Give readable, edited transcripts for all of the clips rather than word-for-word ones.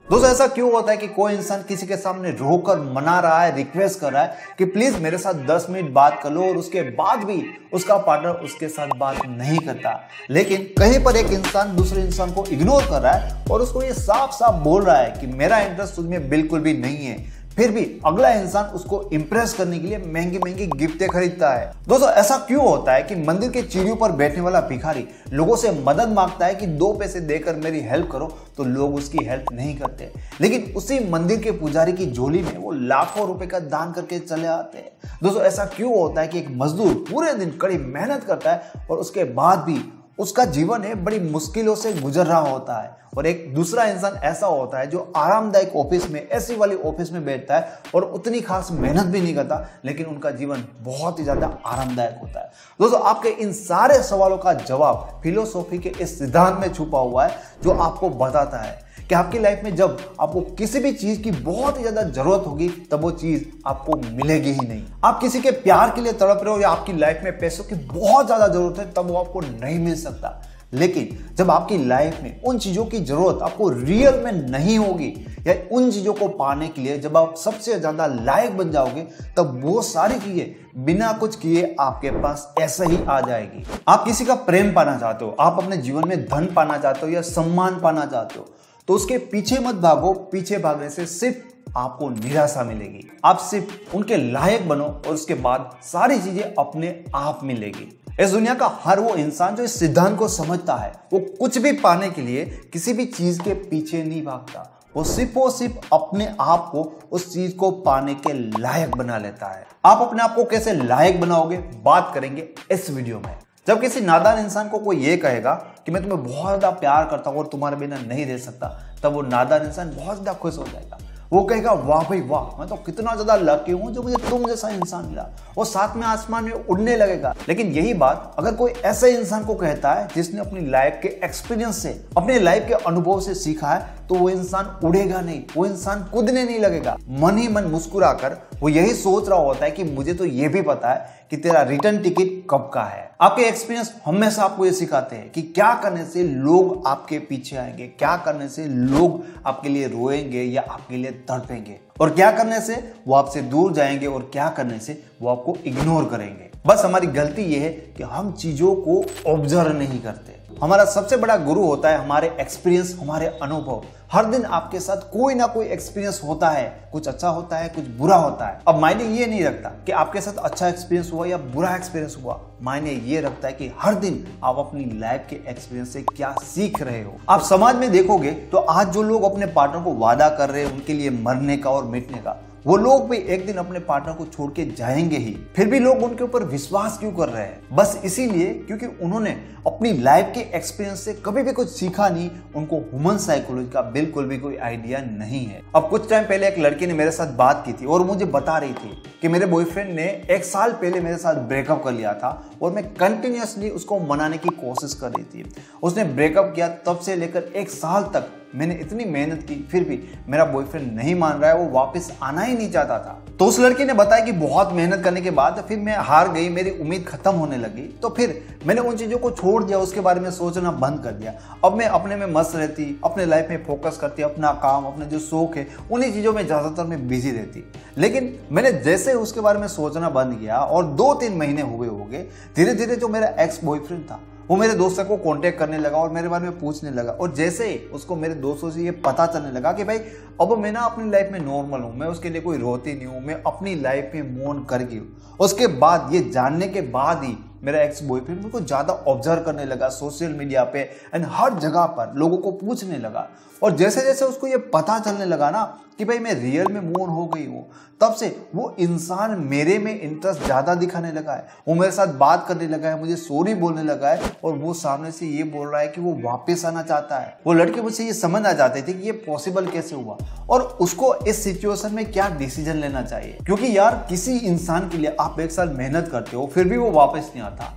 दोस्तों ऐसा क्यों होता है कि कोई इंसान किसी के सामने रोकर मना रहा है, रिक्वेस्ट कर रहा है कि प्लीज मेरे साथ 10 मिनट बात कर लो, और उसके बाद भी उसका पार्टनर उसके साथ बात नहीं करता। लेकिन कहीं पर एक इंसान दूसरे इंसान को इग्नोर कर रहा है और उसको ये साफ साफ बोल रहा है कि मेरा इंटरेस्ट तुझमें बिल्कुल भी नहीं है, फिर भी अगला इंसान उसको इंप्रेस करने के लिए महंगी महंगी गिफ्टें खरीदता है। दोस्तों ऐसा क्यों होता है कि मंदिर के सीढ़ियों पर बैठने वाला भिखारी लोगों से मदद मांगता है कि 2 पैसे देकर मेरी हेल्प करो, तो लोग उसकी हेल्प नहीं करते, लेकिन उसी मंदिर के पुजारी की झोली में वो लाखों रुपए का दान करके चले आते हैं। दोस्तों ऐसा क्यों होता है कि एक मजदूर पूरे दिन कड़ी मेहनत करता है और उसके बाद भी उसका जीवन है बड़ी मुश्किलों से गुजर रहा होता है, और एक दूसरा इंसान ऐसा होता है जो आरामदायक ऑफिस में, एसी वाली ऑफिस में बैठता है और उतनी खास मेहनत भी नहीं करता, लेकिन उनका जीवन बहुत ही ज्यादा आरामदायक होता है। दोस्तों आपके इन सारे सवालों का जवाब फिलोसॉफी के इस सिद्धांत में छुपा हुआ है, जो आपको बताता है कि आपकी लाइफ में जब आपको किसी भी चीज की बहुत ही ज्यादा जरूरत होगी, तब वो चीज आपको मिलेगी ही नहीं। आप किसी के प्यार के लिए तड़प रहे हो या आपकी लाइफ में पैसों की बहुत ज्यादा जरूरत है, तब वो आपको नहीं मिल सकता। लेकिन जब आपकी लाइफ में उन चीजों की जरूरत आपको रियल में नहीं होगी, या उन चीजों को पाने के लिए जब आप सबसे ज्यादा लायक बन जाओगे, तब वो सारी चीजें बिना कुछ किए आपके पास ऐसे ही आ जाएगी। आप किसी का प्रेम पाना चाहते हो, आप अपने जीवन में धन पाना चाहते हो या सम्मान पाना चाहते हो, तो उसके पीछे मत भागो। पीछे भागने से सिर्फ आपको निराशा मिलेगी। आप सिर्फ उनके लायक बनो और उसके बाद सारी चीजें अपने आप मिलेगी। इस दुनिया का हर वो इंसान जो इस सिद्धांत को समझता है, वो कुछ भी पाने के लिए किसी भी चीज के पीछे नहीं भागता, वो सिर्फ अपने आप को उस चीज को पाने के लायक बना लेता है। आप अपने आप को कैसे लायक बनाओगे, बात करेंगे इस वीडियो में। जब किसी नादान इंसान को कोई ये कहेगा कि मैं तुम्हें बहुत ज्यादा प्यार करता हूं और तुम्हारे बिना नहीं रह सकता, तब वो नादान इंसान बहुत ज्यादा खुश हो जाएगा। वो कहेगा वाह भाई वाह, मैं तो कितना ज्यादा लकी हूं जो मुझे तुम जैसा इंसान मिला, वो साथ में आसमान में उड़ने लगेगा। लेकिन यही बात अगर कोई ऐसे इंसान को कहता है जिसने अपनी लाइफ के एक्सपीरियंस से, अपने लाइफ के अनुभव से सीखा है, तो वो इंसान उड़ेगा नहीं, वो इंसान कूदने नहीं लगेगा। मन ही मन मुस्कुराकर वो यही सोच रहा होता है कि मुझे तो ये भी पता है कि तेरा रिटर्न टिकट कब का है। आपके एक्सपीरियंस हमेशा आपको ये सिखाते हैं कि क्या करने से लोग आपके पीछे आएंगे, क्या करने से लोग आपके लिए रोएंगे या आपके लिए तड़पेंगे, और क्या करने से वो आपसे दूर जाएंगे, और क्या करने से वो आपको इग्नोर करेंगे। बस हमारी गलती ये है कि हम चीजों को ऑब्जर्व नहीं करते। हमारा सबसे बड़ा गुरु होता है हमारे एक्सपीरियंस, हमारे अनुभव। हर दिन आपके साथ कोई ना कोई एक्सपीरियंस होता है, कुछ अच्छा होता है, कुछ बुरा होता है। अब मायने ये नहीं रखता कि आपके साथ अच्छा एक्सपीरियंस हुआ या बुरा एक्सपीरियंस हुआ, मायने ये रखता है कि हर दिन आप अपनी लाइफ के एक्सपीरियंस से क्या सीख रहे हो। आप समाज में देखोगे तो आज जो लोग अपने पार्टनर को वादा कर रहे हैं उनके लिए मरने का और मिटने का, वो लोग भी एक दिन अपने पार्टनर को छोड़ के जाएंगे ही। फिर भी लोग उनके ऊपर विश्वास क्यों कर रहे हैं? बस इसीलिए क्योंकि उन्होंने अपनी लाइफ के एक्सपीरियंस से कभी भी कुछ सीखा नहीं। उनको ह्यूमन साइकोलॉजी का बिल्कुल भी कोई आइडिया नहीं है। अब कुछ टाइम पहले एक लड़की ने मेरे साथ बात की थी और मुझे बता रही थी कि मेरे बॉयफ्रेंड ने 1 साल पहले मेरे साथ ब्रेकअप कर लिया था और मैं कंटिन्यूअसली उसको मनाने की कोशिश कर रही थी। उसने ब्रेकअप किया, तब से लेकर 1 साल तक मैंने इतनी मेहनत की, फिर भी मेरा बॉयफ्रेंड नहीं मान रहा है, वो वापस आना ही नहीं चाहता था। तो उस लड़की ने बताया कि बहुत मेहनत करने के बाद फिर मैं हार गई, मेरी उम्मीद खत्म होने लगी, तो फिर मैंने उन चीजों को छोड़ दिया, उसके बारे में सोचना बंद कर दिया। अब मैं अपने में मस्त रहती, अपने लाइफ में फोकस करती, अपना काम, अपने जो शौक है उन्हीं चीजों में ज्यादातर मैं बिजी रहती। लेकिन मैंने जैसे उसके बारे में सोचना बंद किया और 2-3 महीने होगे, धीरे धीरे जो मेरा एक्स बॉयफ्रेंड था वो मेरे दोस्तों को कांटेक्ट करने लगा और मेरे बारे में पूछने लगा। और जैसे ही उसको मेरे दोस्तों से ये पता चलने लगा कि भाई अब मैं ना अपनी लाइफ में नॉर्मल हूँ, मैं उसके लिए कोई रोती नहीं हूँ, मैं अपनी लाइफ में मूव ऑन कर गई हूँ, उसके बाद ये जानने के बाद ही मेरा एक्स बॉयफ्रेंड मुझे ज्यादा ऑब्जर्व करने लगा सोशल मीडिया पे एंड हर जगह पर लोगों को पूछने लगा। और जैसे जैसे उसको ये पता चलने लगा ना कि भाई मैं रियल में मूव ऑन हो गई हूँ, तब से वो इंसान मेरे में इंटरेस्ट ज्यादा दिखाने लगा है। वो मेरे साथ बात करने लगा है, मुझे सॉरी बोलने लगा है, और वो सामने से ये बोल रहा है कि वो वापस आना चाहता है। वो लड़के मुझसे ये समझना चाहते थे कि ये पॉसिबल कैसे हुआ और उसको इस सिचुएशन में क्या डिसीजन लेना चाहिए। क्योंकि यार किसी इंसान के लिए आप 1 साल मेहनत करते हो, फिर भी वो वापस नहीं आता,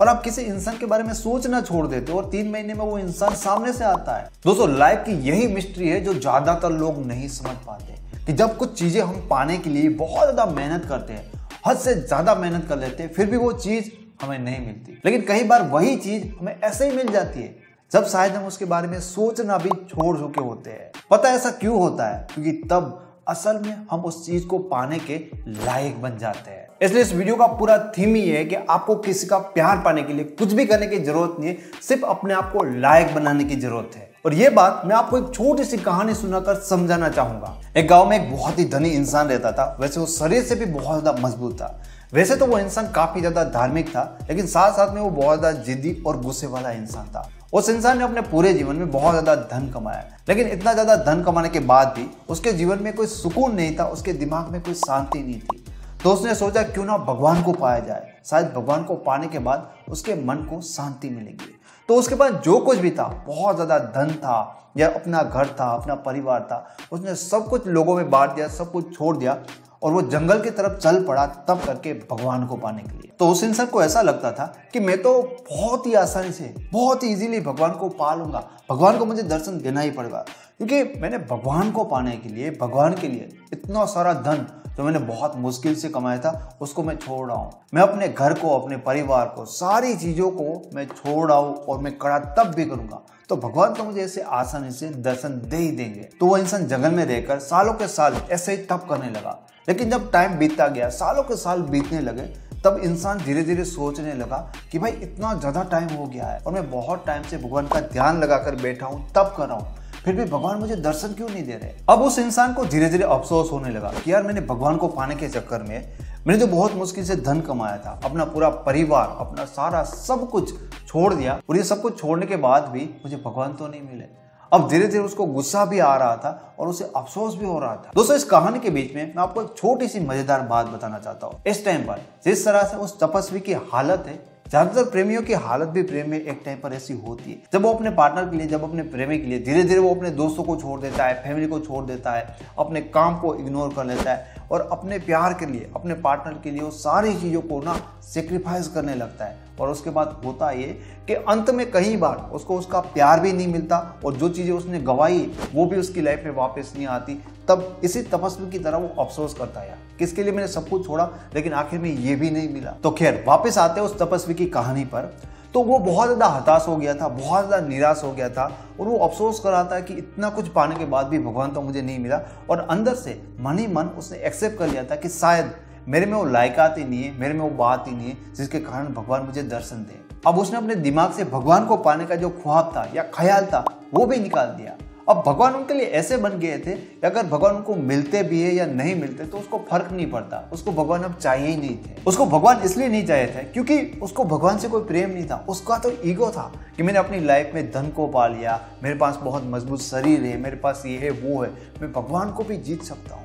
और आप किसी इंसान के बारे में सोचना छोड़ देते हो और 3 महीने में वो इंसान सामने से आता है। दोस्तों लाइफ की यही मिस्ट्री है जो ज्यादातर लोग नहीं समझ पाते, कि जब कुछ चीजें हम पाने के लिए बहुत ज्यादा मेहनत करते हैं, हद से ज्यादा मेहनत कर लेते हैं, फिर भी वो चीज हमें नहीं मिलती। लेकिन कई बार वही चीज हमें ऐसे ही मिल जाती है जब शायद हम उसके बारे में सोचना भी छोड़ चुके होते हैं। पता है ऐसा क्यों होता है? क्योंकि तब असल में हम उस चीज को पाने के लायक बन जाते हैं। इसलिए इस वीडियो का पूरा थीम ही है कि आपको किसी का प्यार पाने के लिए कुछ भी करने की जरूरत नहीं है, सिर्फ अपने आप को लायक बनाने की जरूरत है। और ये बात मैं आपको एक छोटी सी कहानी सुनाकर समझाना चाहूंगा। एक गांव में एक बहुत ही धनी इंसान रहता था। वैसे वो शरीर से भी बहुत ज्यादा मजबूत था। वैसे तो वो इंसान काफी ज्यादा धार्मिक था, लेकिन साथ साथ में वो बहुत ज्यादा जिद्दी और गुस्से वाला इंसान था। उस इंसान ने अपने पूरे जीवन में बहुत ज्यादा धन कमाया, लेकिन इतना ज्यादा धन कमाने के बाद भी उसके जीवन में कोई सुकून नहीं था, उसके दिमाग में कोई शांति नहीं थी। तो उसने सोचा क्यों ना भगवान को पाया जाए, शायद भगवान को पाने के बाद उसके मन को शांति मिलेगी। तो उसके पास जो कुछ भी था, बहुत ज्यादा धन था या अपना घर था, अपना परिवार था, उसने सब कुछ लोगों में बांट दिया, सब कुछ छोड़ दिया और वो जंगल की तरफ चल पड़ा तब करके भगवान को पाने के लिए। तो उस इंसान को ऐसा लगता था कि मैं तो बहुत ही आसानी से, बहुत ही इजीली भगवान को पा लूंगा, भगवान को मुझे दर्शन देना ही पड़ेगा, क्योंकि मैंने भगवान को पाने के लिए, भगवान के लिए इतना सारा धन जो मैंने बहुत मुश्किल से कमाया था उसको मैं छोड़ रहा हूँ। मैं अपने घर को, अपने परिवार को, सारी चीजों को मैं छोड़ रहा हूँ और मैं कड़ा तब भी करूंगा तो भगवान तो मुझे ऐसे आसानी से दर्शन दे ही देंगे। तो वो इंसान जंगल में रहकर सालों के साल ऐसे ही तप करने लगा। लेकिन जब टाइम बीतता गया, सालों के साल बीतने लगे, तब इंसान धीरे धीरे सोचने लगा कि भाई इतना ज्यादा टाइम हो गया है और मैं बहुत टाइम से भगवान का ध्यान लगाकर बैठा हूँ, तप कर रहा हूँ, फिर भी भगवान मुझे दर्शन क्यों नहीं दे रहे। अब उस इंसान को धीरे धीरे अफसोस होने लगा कि यार मैंने भगवान को पाने के चक्कर में मैंने जो बहुत मुश्किल से धन कमाया था, अपना पूरा परिवार, अपना सारा सब कुछ छोड़ दिया और ये सब कुछ छोड़ने के बाद भी मुझे भगवान तो नहीं मिले। अब धीरे धीरे उसको गुस्सा भी आ रहा था और उसे अफसोस भी हो रहा था। दोस्तों, इस कहानी के बीच में मैं आपको एक छोटी सी मजेदार बात बताना चाहता हूँ। इस टाइम पर जिस तरह से उस तपस्वी की हालत है, ज्यादातर प्रेमियों की हालत भी प्रेम में एक टाइम पर ऐसी होती है, जब वो अपने पार्टनर के लिए, जब अपने प्रेमी के लिए धीरे धीरे वो अपने दोस्तों को छोड़ देता है, फैमिली को छोड़ देता है, अपने काम को इग्नोर कर लेता है और अपने प्यार के लिए, अपने पार्टनर के लिए वो सारी चीजों को ना सेक्रीफाइस करने लगता है। और उसके बाद होता ये कि अंत में कई बार उसको उसका प्यार भी नहीं मिलता और जो चीजें उसने गवाई वो भी उसकी लाइफ में वापस नहीं आती। तब इसी तपस्वी की तरह वो अफसोस करता है, किसके लिए मैंने सब कुछ छोड़ा लेकिन आखिर में ये भी नहीं मिला। तो खैर, वापस आते हैं उस तपस्वी की कहानी पर। तो वो बहुत ज्यादा हताश हो गया था, बहुत ज्यादा निराश हो गया था और वो अफसोस कर रहा था कि इतना कुछ पाने के बाद भी भगवान तो मुझे नहीं मिला। और अंदर से मन ही मन उसने एक्सेप्ट कर लिया था कि शायद मेरे में वो लायकात ही नहीं है, मेरे में वो बात ही नहीं है जिसके कारण भगवान मुझे दर्शन दे। अब उसने अपने दिमाग से भगवान को पाने का जो ख्वाब था या ख्याल था वो भी निकाल दिया। अब भगवान उनके लिए ऐसे बन गए थे कि अगर भगवान उनको मिलते भी है या नहीं मिलते तो उसको फर्क नहीं पड़ता, उसको भगवान अब चाहिए ही नहीं थे। उसको भगवान इसलिए नहीं चाहिए थे क्योंकि उसको भगवान से कोई प्रेम नहीं था। उसका तो ईगो था कि मैंने अपनी लाइफ में धन को पा लिया, मेरे पास बहुत मजबूत शरीर है, मेरे पास ये है वो है, मैं भगवान को भी जीत सकता हूँ।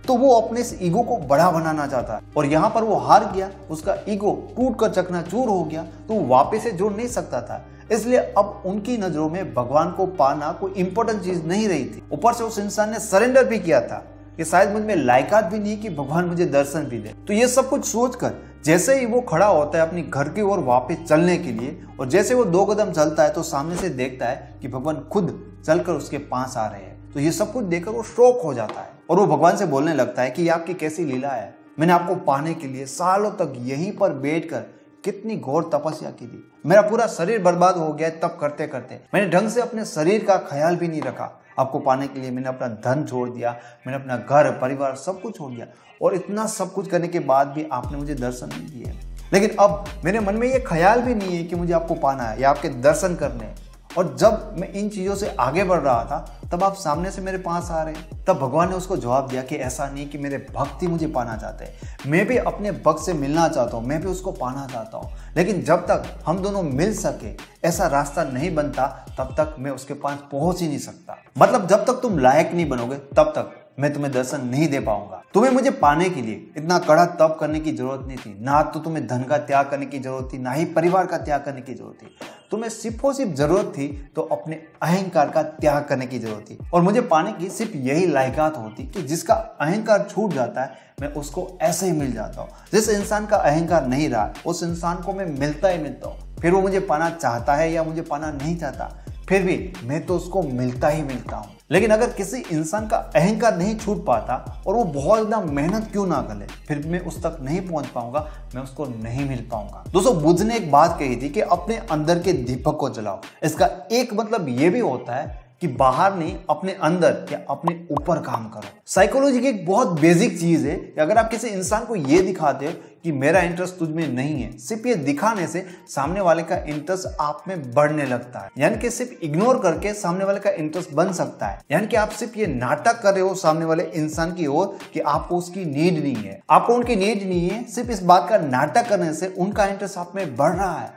तो वो अपने इस ईगो को बड़ा बनाना चाहता है और यहाँ पर वो हार गया, उसका ईगो टूट कर चकनाचूर हो गया, तो वो वापस से जुड़ नहीं सकता था। इसलिए अब उनकी नजरों में भगवान को पाना कोई इंपॉर्टेंट चीज नहीं रही थी। ऊपर से उस इंसान ने सरेंडर भी किया था कि शायद मुझ में लायकात भी नहीं कि भगवान मुझे दर्शन भी दे। तो ये सब कुछ सोचकर जैसे ही वो खड़ा होता है अपनी घर की ओर वापस चलने के लिए और जैसे वो 2 कदम चलता है तो सामने से देखता है कि भगवान खुद चलकर उसके पास आ रहे हैं। तो ये सब कुछ देखकर वो शॉक हो जाता है और वो भगवान से बोलने लगता है कि ये आपकी कैसी लीला है, मैंने आपको पाने के लिए सालों तक यहीं पर बैठकर कितनी घोर तपस्या की थी, मेरा पूरा शरीर बर्बाद हो गया तब करते करते, मैंने ढंग से अपने शरीर का ख्याल भी नहीं रखा, आपको पाने के लिए मैंने अपना धन छोड़ दिया, मैंने अपना घर परिवार सब कुछ छोड़ दिया और इतना सब कुछ करने के बाद भी आपने मुझे दर्शन नहीं दिए। लेकिन अब मेरे मन में ये ख्याल भी नहीं है कि मुझे आपको पाना है या आपके दर्शन करने हैं। और जब मैं इन चीजों से आगे बढ़ रहा था तब आप सामने से मेरे पास आ रहे हैं। तब भगवान ने उसको जवाब दिया कि ऐसा नहीं कि मेरे भक्त ही मुझे पाना चाहते हैं, मैं भी अपने भक्त से मिलना चाहता हूँ, मैं भी उसको पाना चाहता हूँ, लेकिन जब तक हम दोनों मिल सके ऐसा रास्ता नहीं बनता तब तक मैं उसके पास पहुंच ही नहीं सकता। मतलब जब तक तुम लायक नहीं बनोगे तब तक मैं तुम्हें दर्शन नहीं दे पाऊंगा। तुम्हें मुझे पाने के लिए इतना कड़ा तप करने की जरूरत नहीं थी, ना तो तुम्हें धन का त्याग करने की जरूरत थी, ना ही परिवार का त्याग करने की जरूरत थी। तुम्हें सिर्फ और सिर्फ जरूरत थी तो अपने अहंकार का त्याग करने की जरूरत थी। और मुझे पाने की सिर्फ यही लायकात होती कि जिसका अहंकार छूट जाता है मैं उसको ऐसे ही मिल जाता हूँ। जिस इंसान का अहंकार नहीं रहा उस इंसान को मैं मिलता ही मिलता हूँ, फिर वो मुझे पाना चाहता है या मुझे पाना नहीं चाहता, फिर भी मैं तो उसको मिलता ही मिलता हूँ। लेकिन अगर किसी इंसान का अहंकार नहीं छूट पाता और वो बहुत ज्यादा मेहनत क्यों ना करे, फिर मैं उस तक नहीं पहुंच पाऊंगा, मैं उसको नहीं मिल पाऊंगा। दोस्तों, बुद्ध ने एक बात कही थी कि अपने अंदर के दीपक को जलाओ। इसका एक मतलब ये भी होता है कि बाहर नहीं, अपने अंदर या अपने ऊपर काम करो। साइकोलॉजी की एक बहुत बेसिक चीज है कि अगर आप किसी इंसान को ये दिखाते हो कि मेरा इंटरेस्ट तुझ में नहीं है, सिर्फ ये दिखाने से सामने वाले का इंटरेस्ट आप में बढ़ने लगता है। यानी कि सिर्फ इग्नोर करके सामने वाले का इंटरेस्ट बन सकता है। यानी कि आप सिर्फ ये नाटक कर रहे हो सामने वाले इंसान की ओर कि आपको उसकी नीड नहीं है, आपको उनकी नीड नहीं है। सिर्फ इस बात का नाटक करने से उनका इंटरेस्ट आप में बढ़ रहा है।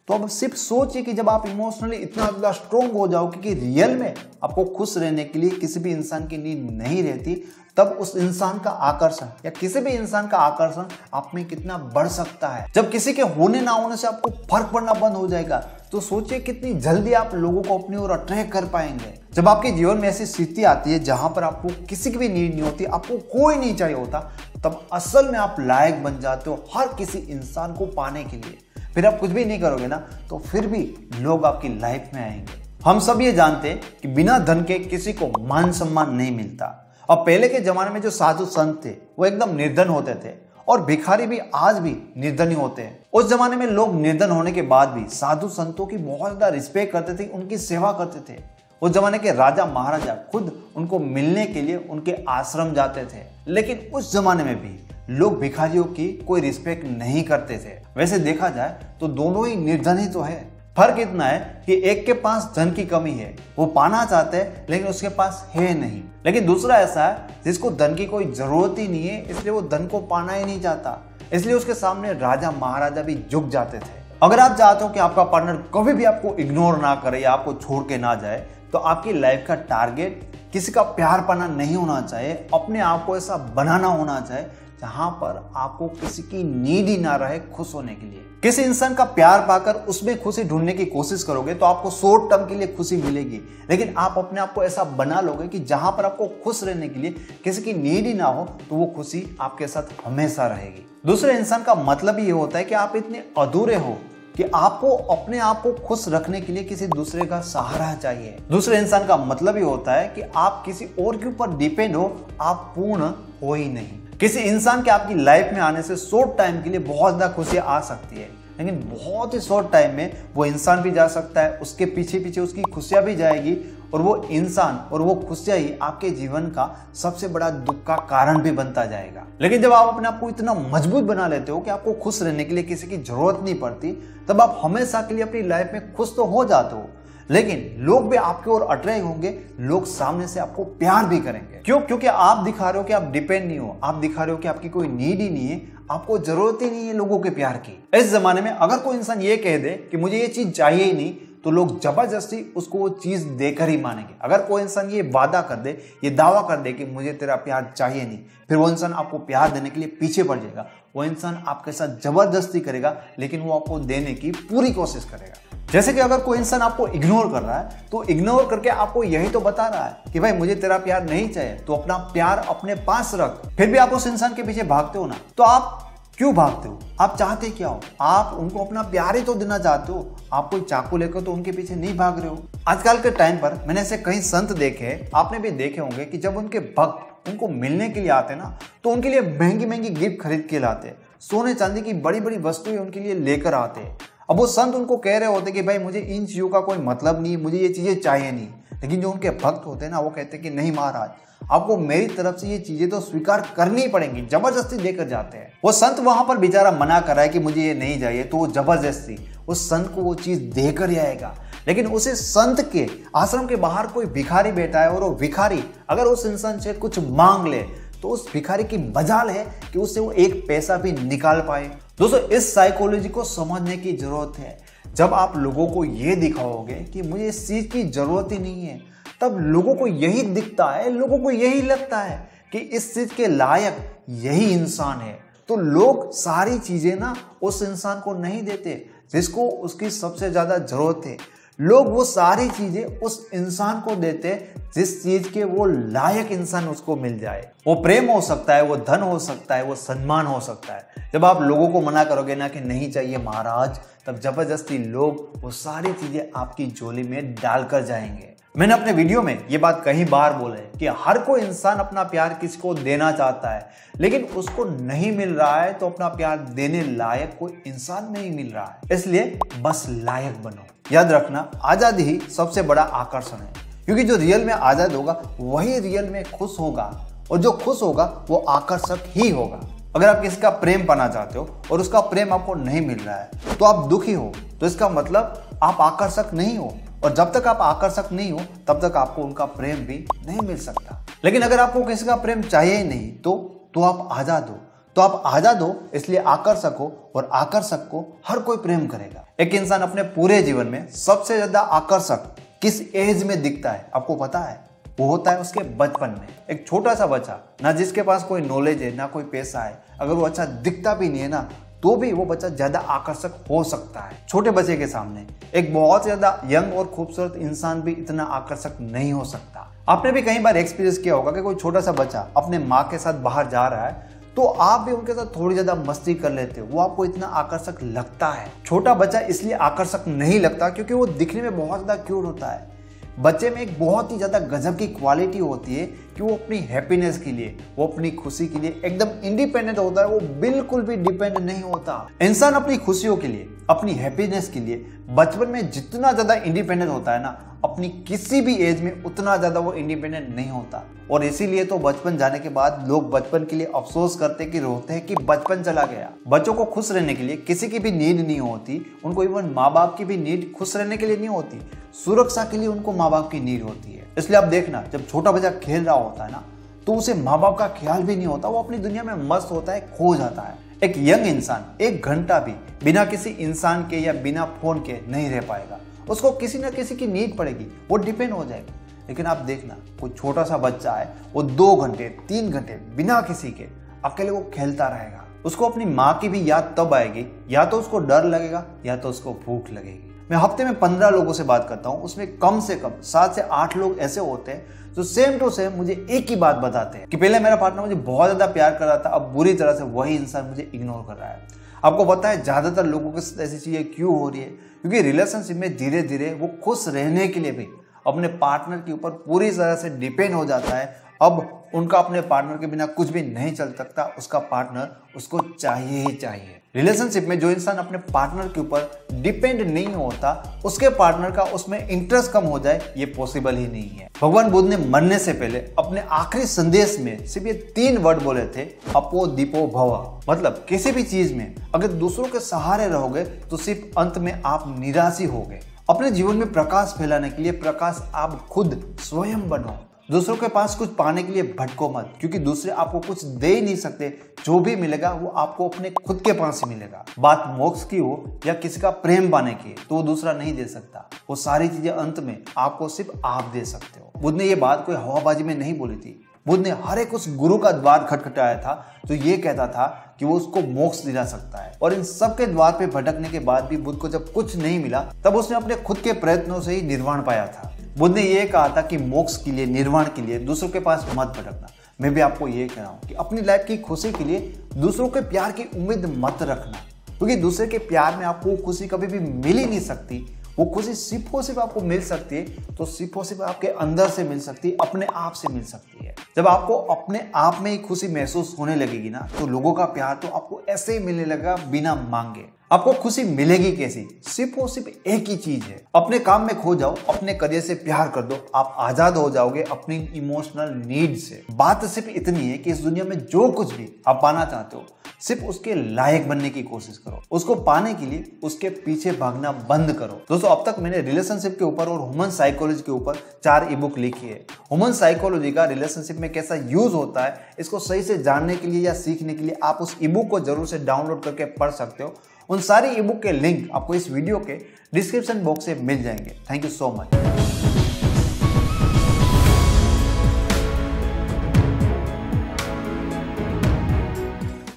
तो अब सिर्फ सोचिए कि जब आप इमोशनली इतना ज्यादा स्ट्रोंग हो जाओ कि रियल में आपको खुश रहने के लिए किसी भी इंसान की नीड नहीं रहती, तब उस इंसान का आकर्षण या किसी भी इंसान का आकर्षण आप में कितना बढ़ सकता है। जब किसी के होने ना होने से आपको फर्क पड़ना बंद हो जाएगा, तो सोचिए कितनी जल्दी आप लोगों को अपनी ओर अट्रैक्ट कर पाएंगे। जब आपके जीवन में ऐसी स्थिति आती है जहां पर आपको किसी की भी नीड नहीं होती, आपको कोई नहीं चाहिए होता, तब असल में आप लायक बन जाते हो हर किसी इंसान को पाने के लिए। फिर आप कुछ भी नहीं करोगे ना, तो फिर भी लोग आपकी लाइफ में आएंगे। हम सब ये जानते हैं कि बिना धन के किसी को मान सम्मान नहीं मिलता। और पहले के जमाने में जो साधु संत थे वो एकदम निर्धन होते थे, और भिखारी भी आज भी निर्धन ही होते हैं। उस जमाने में लोग निर्धन होने के बाद भी साधु संतों की बहुत ज्यादा रिस्पेक्ट करते थे, उनकी सेवा करते थे। उस जमाने के राजा महाराजा खुद उनको मिलने के लिए उनके आश्रम जाते थे। लेकिन उस जमाने में भी लोग भिखारियों की कोई रिस्पेक्ट नहीं करते थे। वैसे देखा जाए तो दोनों ही निर्धन ही तो है। फर्क इतना है कि एक के पास धन की कमी है, वो पाना चाहते हैं लेकिन उसके पास है नहीं। लेकिन दूसरा ऐसा है जिसको धन की कोई जरूरत ही नहीं है, इसलिए वो धन को पाना ही नहीं चाहता, इसलिए उसके सामने राजा महाराजा भी झुक जाते थे। अगर आप चाहते हो कि आपका पार्टनर कभी भी आपको इग्नोर ना करे या आपको छोड़ के ना जाए, तो आपकी लाइफ का टारगेट किसी का प्यार पाना नहीं होना चाहिए, अपने आप को ऐसा बनाना होना चाहिए जहां पर आपको किसी की नीड ही ना रहे खुश होने के लिए। किसी इंसान का प्यार पाकर उसमें खुशी ढूंढने की कोशिश करोगे तो आपको शॉर्ट टर्म के लिए खुशी मिलेगी, लेकिन आप अपने आप को ऐसा बना लोगे कि जहां पर आपको खुश रहने के लिए किसी की नीड ही ना हो, तो वो खुशी आपके साथ हमेशा रहेगी। दूसरे इंसान का मतलब ये होता है कि आप इतने अधूरे हो कि आपको अपने आप को खुश रखने के लिए किसी दूसरे का सहारा चाहिए। दूसरे इंसान का मतलब ये होता है कि आप किसी और के ऊपर डिपेंड हो, आप पूर्ण हो ही नहीं। किसी इंसान के आपकी लाइफ में आने से शॉर्ट टाइम के लिए बहुत ज्यादा खुशी आ सकती है, लेकिन बहुत ही शॉर्ट टाइम में वो इंसान भी जा सकता है, उसके पीछे पीछे उसकी खुशियां भी जाएगी, और वो इंसान और वो खुशियां ही आपके जीवन का सबसे बड़ा दुख का कारण भी बनता जाएगा। लेकिन जब आप अपने आप को इतना मजबूत बना लेते हो कि आपको खुश रहने के लिए किसी की जरूरत नहीं पड़ती, तब आप हमेशा के लिए अपनी लाइफ में खुश तो हो जाते हो, लेकिन लोग भी आपके ओर अट्रैक्ट होंगे, लोग सामने से आपको प्यार भी करेंगे। क्यों? क्योंकि आप दिखा रहे हो कि आप डिपेंड नहीं हो, आप दिखा रहे हो कि आपकी कोई नीड ही नहीं है, आपको जरूरत ही नहीं है लोगों के प्यार की। इस जमाने में अगर कोई इंसान ये कह दे कि मुझे ये चीज चाहिए ही नहीं, तो लोग जबरदस्ती उसको वो चीज देकर ही मानेंगे। अगर कोई इंसान ये वादा कर दे, ये दावा कर दे कि मुझे तेरा प्यार चाहिए नहीं, फिर वो इंसान आपको प्यार देने के लिए पीछे पड़ जाएगा। वो इंसान आपके साथ जबरदस्ती करेगा, लेकिन वो आपको देने की पूरी कोशिश करेगा। जैसे कि अगर कोई इंसान आपको इग्नोर कर रहा है, तो इग्नोर करके आपको यही तो बता रहा है कि भाई मुझे तेरा प्यार नहीं चाहिए, तो अपना प्यार अपने पास रख। फिर भी आप उस इंसान के पीछे भागते हो ना, तो आप क्यों भागते हो? आप चाहते क्या हो? आप उनको अपना प्यार ही तो देना चाहते हो। आप कोई चाकू लेकर तो उनके पीछे नहीं भाग रहे हो। आजकल के टाइम पर मैंने ऐसे कई संत देखे, आपने भी देखे होंगे, कि जब उनके भक्त उनको मिलने के लिए आते ना, तो उनके लिए महंगी महंगी गिफ्ट खरीद के लाते, सोने चांदी की बड़ी बड़ी वस्तुएं उनके लिए लेकर आते। अब वो संत उनको कह रहे होते कि भाई मुझे इन चीजों का कोई मतलब नहीं, मुझे ये चीजें चाहिए नहीं, लेकिन जो उनके भक्त होते हैं ना, वो कहते हैं कि नहीं महाराज, आपको मेरी तरफ से ये चीजें तो स्वीकार करनी पड़ेंगी, जबरदस्ती देकर जाते हैं। वो संत वहां पर बेचारा मना कर रहा है कि मुझे ये नहीं चाहिए, तो वो जबरदस्ती उस संत को वो चीज देकर ही आएगा। लेकिन उसे संत के आश्रम के बाहर कोई भिखारी बैठा है, और वो भिखारी अगर उस इंसान से कुछ मांग ले, तो उस भिखारी की मजाल है कि उससे वो एक पैसा भी निकाल पाए। दोस्तों, इस साइकोलॉजी को समझने की जरूरत है। जब आप लोगों को ये दिखाओगे कि मुझे इस चीज की जरूरत ही नहीं है, तब लोगों को यही दिखता है, लोगों को यही लगता है कि इस चीज के लायक यही इंसान है। तो लोग सारी चीजें ना उस इंसान को नहीं देते जिसको उसकी सबसे ज्यादा जरूरत है। लोग वो सारी चीजें उस इंसान को देते जिस चीज के वो लायक इंसान उसको मिल जाए। वो प्रेम हो सकता है, वो धन हो सकता है, वो सम्मान हो सकता है। जब आप लोगों को मना करोगे ना कि नहीं चाहिए महाराज, तब जबरदस्ती लोग वो सारी चीजें आपकी झोली में डालकर जाएंगे। मैंने अपने वीडियो में ये बात कई बार बोले कि हर कोई इंसान अपना प्यार किसी को देना चाहता है, लेकिन उसको नहीं मिल रहा है तो अपना प्यार देने लायक कोई इंसान नहीं मिल रहा है। इसलिए बस लायक बनो। याद रखना, आजादी ही सबसे बड़ा आकर्षण है, क्योंकि जो रियल में आजाद होगा वही रियल में खुश होगा, और जो खुश होगा वो आकर्षक ही होगा। अगर आप किसी का प्रेम पाना चाहते हो और उसका प्रेम आपको नहीं मिल रहा है तो आप दुखी हो, तो इसका मतलब आप आकर्षक नहीं हो, और जब तक आप आकर्षक नहीं हो तब तक आपको उनका प्रेम भी नहीं मिल सकता। लेकिन अगर आपको किसी का प्रेम चाहिए ही नहीं तो आप आजाद हो। तो आप आजाद हो इसलिए आकर्षक हो, और आकर्षक को हर कोई प्रेम करेगा। एक इंसान अपने पूरे जीवन में सबसे ज्यादा आकर्षक किस एज में दिखता है आपको पता है? वो होता है उसके बचपन में। एक छोटा सा बच्चा, ना जिसके पास कोई नॉलेज है ना कोई पैसा है, अगर वो अच्छा दिखता भी नहीं है ना तो भी वो बच्चा ज्यादा आकर्षक हो सकता है। छोटे बच्चे के सामने एक बहुत ज्यादा यंग और खूबसूरत इंसान भी इतना आकर्षक नहीं हो सकता। आपने भी कई बार एक्सपीरियंस किया होगा कि कोई छोटा सा बच्चा अपने माँ के साथ बाहर जा रहा है तो आप भी उनके साथ थोड़ी ज्यादा मस्ती कर लेते हो, वो आपको इतना आकर्षक लगता है। छोटा बच्चा इसलिए आकर्षक नहीं लगता क्योंकि वो दिखने में बहुत ज्यादा क्यूट होता है। बच्चे में एक बहुत ही ज्यादा गजब की क्वालिटी होती है कि वो अपनी हैप्पीनेस के लिए, वो अपनी खुशी के लिए एकदम इंडिपेंडेंट होता है, वो बिल्कुल भी डिपेंड नहीं होता। इंसान अपनी खुशियों के लिए, अपनी हैप्पीनेस के लिए बचपन में जितना ज्यादा इंडिपेंडेंट होता है ना, अपनी किसी भी एज में उतना ज्यादा वो इंडिपेंडेंट नहीं होता। और इसीलिए तो बचपन जाने के बाद लोग बचपन के लिए अफसोस करते कि रोते हैं कि बचपन चला गया। बच्चों को खुश रहने के लिए किसी की भी नीड नहीं होती, उनको इवन माँ बाप की भी नीड खुश रहने के लिए नहीं होती, सुरक्षा के लिए उनको माँ बाप की नीड होती है। इसलिए आप देखना, जब छोटा बच्चा खेल रहा होता है ना तो उसे माँ बाप का ख्याल भी नहीं होता, वो अपनी दुनिया में मस्त होता है, खो जाता है। एक यंग इंसान 1 घंटा भी बिना किसी इंसान के या बिना फोन के नहीं रह पाएगा, उसको किसी ना किसी की नीड पड़ेगी, वो डिपेंड हो जाएगी। लेकिन आप देखना, कोई छोटा सा बच्चा है वो 2 घंटे 3 घंटे बिना किसी के अकेले वो खेलता रहेगा, उसको अपनी माँ की भी याद तब आएगी, या तो उसको डर लगेगा या तो उसको भूख लगेगी। मैं हफ्ते में 15 लोगों से बात करता हूँ, उसमें कम से कम 7 से 8 लोग ऐसे होते हैं जो सेम टू सेम मुझे एक ही बात बताते हैं कि पहले मेरा पार्टनर मुझे बहुत ज्यादा प्यार कर रहा था, अब बुरी तरह से वही इंसान मुझे इग्नोर कर रहा है। आपको पता है ज्यादातर लोगों के साथ ऐसी चीजें क्यों हो रही है? क्योंकि रिलेशनशिप में धीरे धीरे वो खुश रहने के लिए भी अपने पार्टनर के ऊपर पूरी तरह से डिपेंड हो जाता है। अब उनका अपने पार्टनर के बिना कुछ भी नहीं चल सकता, उसका पार्टनर उसको चाहिए ही चाहिए। रिलेशनशिप में जो इंसान अपने पार्टनर के ऊपर डिपेंड नहीं होता, उसके पार्टनर का उसमें इंटरेस्ट कम हो जाए, ये पॉसिबल ही नहीं है। भगवान बुद्ध ने मरने से पहले अपने आखिरी संदेश में सिर्फ ये 3 वर्ड बोले थे, अपो दीपो भव। मतलब किसी भी चीज में अगर दूसरों के सहारे रहोगे तो सिर्फ अंत में आप निराश ही होगे। अपने जीवन में प्रकाश फैलाने के लिए प्रकाश आप खुद स्वयं बनो। दूसरों के पास कुछ पाने के लिए भटको मत, क्योंकि दूसरे आपको कुछ दे ही नहीं सकते। जो भी मिलेगा वो आपको अपने खुद के पास ही मिलेगा। बात मोक्ष की हो या किसी का प्रेम पाने की तो वो दूसरा नहीं दे सकता। वो सारी चीजें अंत में आपको सिर्फ आप दे सकते हो। बुद्ध ने ये बात कोई हवाबाजी में नहीं बोली थी। बुद्ध ने हर एक उस गुरु का द्वार खटखटाया था तो ये कहता था कि वो उसको मोक्ष दिला सकता है। और इन सब के द्वार पे भटकने के बाद भी बुद्ध को जब कुछ नहीं मिला तब उसने अपने खुद के प्रयत्नों से ही निर्वाण पाया था। बुद्ध ने यह कहा था कि मोक्ष के लिए, निर्वाण के लिए दूसरों के पास मत भटकना। मैं भी आपको ये कह रहा हूँ कि अपनी लाइफ की खुशी के लिए दूसरों के प्यार की उम्मीद मत रखना, क्योंकि दूसरे के प्यार में आपको खुशी कभी भी मिल ही नहीं सकती। वो खुशी सिर्फ और सिर्फ आपको मिल सकती है तो सिर्फ और सिर्फ आपके अंदर से मिल सकती है, अपने आप से मिल सकती है। जब आपको अपने आप में ही खुशी महसूस होने लगेगी ना तो लोगों का प्यार तो आपको ऐसे ही मिलने लगेगा बिना मांगे। आपको खुशी मिलेगी कैसी? सिर्फ और सिर्फ एक ही चीज है, अपने काम में खो जाओ, अपने करियर से प्यार कर दो, आप आजाद हो जाओगे अपनी इमोशनल नीड से। बात सिर्फ इतनी है कि इस दुनिया में जो कुछ भी आप पाना चाहते हो सिर्फ उसके लायक बनने की कोशिश करो। उसको पाने के लिए उसके पीछे भागना बंद करो। दोस्तों, अब तक मैंने रिलेशनशिप के ऊपर और ह्यूमन साइकोलॉजी के ऊपर 4 ई बुक लिखी है। ह्यूमन साइकोलॉजी का रिलेशनशिप में कैसा यूज होता है, इसको सही से जानने के लिए या सीखने के लिए आप उस ई बुक को जरूर से डाउनलोड करके पढ़ सकते हो। उन सारी ई बुक के लिंक आपको इस वीडियो के डिस्क्रिप्शन बॉक्स से मिल जाएंगे। Thank you so much.